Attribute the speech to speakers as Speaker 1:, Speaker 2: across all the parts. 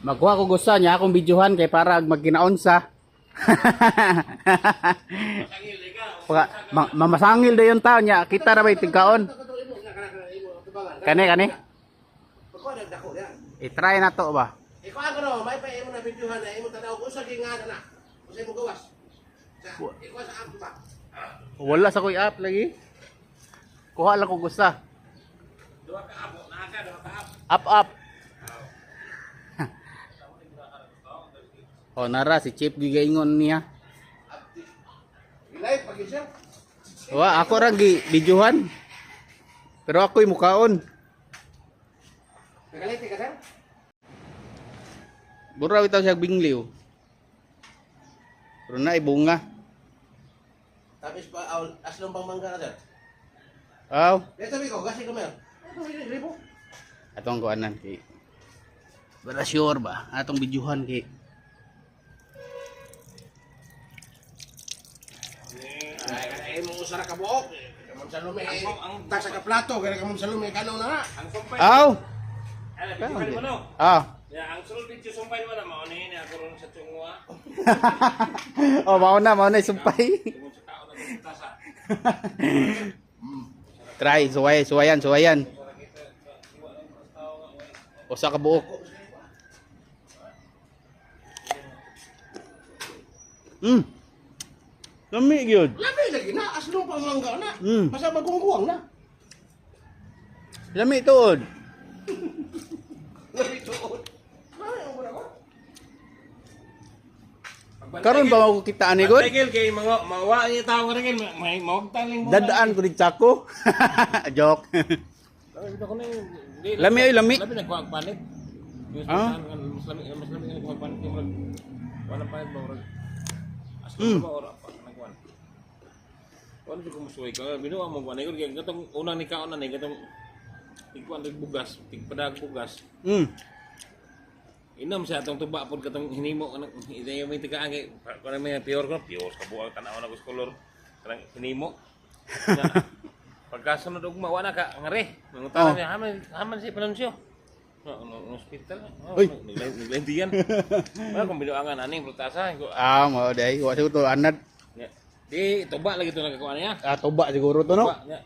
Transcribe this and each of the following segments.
Speaker 1: Magkuha ko gusto niya akong videohan kay para magkinaunsa. Mamasangil dayon taon niya. Kita ra bay tigkaon. Kani. I-try na to ba?
Speaker 2: Ikaw ako no, may pa imo na videohan na imo tanaw ko sa gingan na. Usa mo gawas. Ikaw sa app ba?
Speaker 1: Wala sa koy app lagi. Kuha lang ko gusto.
Speaker 2: Duha ka app, naka duha ka app.
Speaker 1: Up. Oh, nara si Chip gigaingon niya.
Speaker 2: Live pag isa.
Speaker 1: Wa ako ra gi videohan. Pero ako'y mukaon.
Speaker 2: Nagaliti ka sir?
Speaker 1: Buraw itaw siya bingliw. Pero na bunga.
Speaker 2: Tapos pa aslong pang mangga na sir.
Speaker 1: Aw,
Speaker 2: Dito ko kasi ko mer. Ito libo.
Speaker 1: atong kuanan kay. Para sure ba atong videohan kay.
Speaker 2: Ay mo usara ka buok. Kamon sa lume. Ang tasa ka plato, kaya kamon sa lume kanaw na.
Speaker 3: Ang sumpay.
Speaker 1: Aw.
Speaker 3: Ala, bigyan mo no. Ya, ang sulod video sumpay mo na mao ni ako ron sa tungwa.
Speaker 1: Oh, mao na sumpay.
Speaker 3: Tungod sa tao na tasa.
Speaker 1: Try, suwayan. Usa ka buok. Lami gyud.
Speaker 2: Labi lagi na aslong pang mangga na.
Speaker 1: Mm.
Speaker 2: Basta magungguang na.
Speaker 1: Lami tuod.
Speaker 2: Labi tuod. Ay, ang wala ko.
Speaker 1: Karon ba mo kita ani gud?
Speaker 3: Tigil kay mga mawa ni tao nga rin may mawagtaling mo.
Speaker 1: Dadaan ko di tsako. Joke.
Speaker 3: Ito ko na yung
Speaker 1: Lami ay lami.
Speaker 3: Labi nagkuha panik.
Speaker 1: Ah?
Speaker 3: Mas lami nagkuha panik yung wala panik ba orag.
Speaker 1: Mm.
Speaker 3: Aslo ba ora pa nagkuha. Wala di ko musuy ka binuwa mo ba kay gatong unang ni kaon na ni gatong tigkuan bugas, tigpadag bugas. Inom siya atong tuba pod katong hinimo kanang ito may tigaan kay kanang may pure ka buang tanaw na color kanang hinimo. Pagkasunod og wala ka ngare. Mangutan niya haman si panunsyo. No hospital.
Speaker 1: Uy.
Speaker 3: Naglandian. Wala kung binuangan aning protasa ko.
Speaker 1: Mao day. Wa siguro to anad.
Speaker 3: Di tuba lagi to nagakuha niya.
Speaker 1: Tuba siguro to no.
Speaker 3: Tuba niya.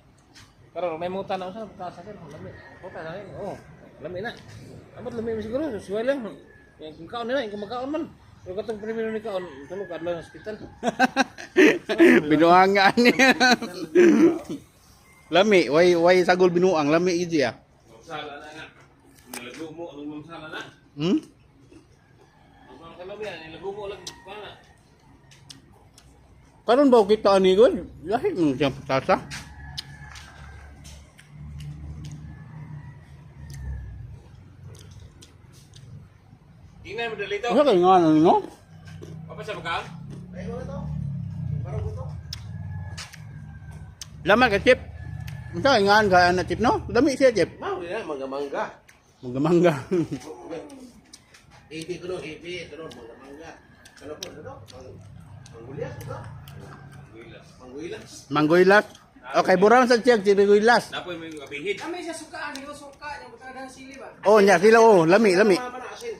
Speaker 3: Pero may mga tanaw sa protasa ko lami. Protasa ni. Oh, lami na. Amat lami mo siguro, suway lang. Yung kaon nila, yung kumakaon man. Pero katong primero ni kaon, tulog ka adlaw sa hospital.
Speaker 1: Binuangan niya. Lami, way sagol binuang, lami idi ah.
Speaker 3: Sala na nga. Nilago mo, ang sala na.
Speaker 1: Hmm?
Speaker 3: Ang kalabi yan, nilago mo lang. Paano?
Speaker 1: Karon ba kita ani gud? Lahi mo siyang patasa.
Speaker 3: Tingnan mo dito.
Speaker 1: Asa kay ngano no?
Speaker 3: Papasa mo ka?
Speaker 2: Ay mo to. Parang ko to.
Speaker 1: Lama ka chip. Unsa kay ngan ka na chip no? Dami siya chip.
Speaker 2: Mau ya mangga-mangga.
Speaker 1: Mangga.
Speaker 2: Ipi ko no, ipi, ito no, mangga-mangga. Ano po, ito? Manggulias, ito? Mangguilas.
Speaker 1: Manggoylas. Okay, buraw sa chip chiriguilas.
Speaker 3: Napoy mo yung abihid.
Speaker 4: Kami siya suka, ano suka, yung butang sili ba?
Speaker 1: Oh, nya sila oh, lami.
Speaker 2: Mama na asin.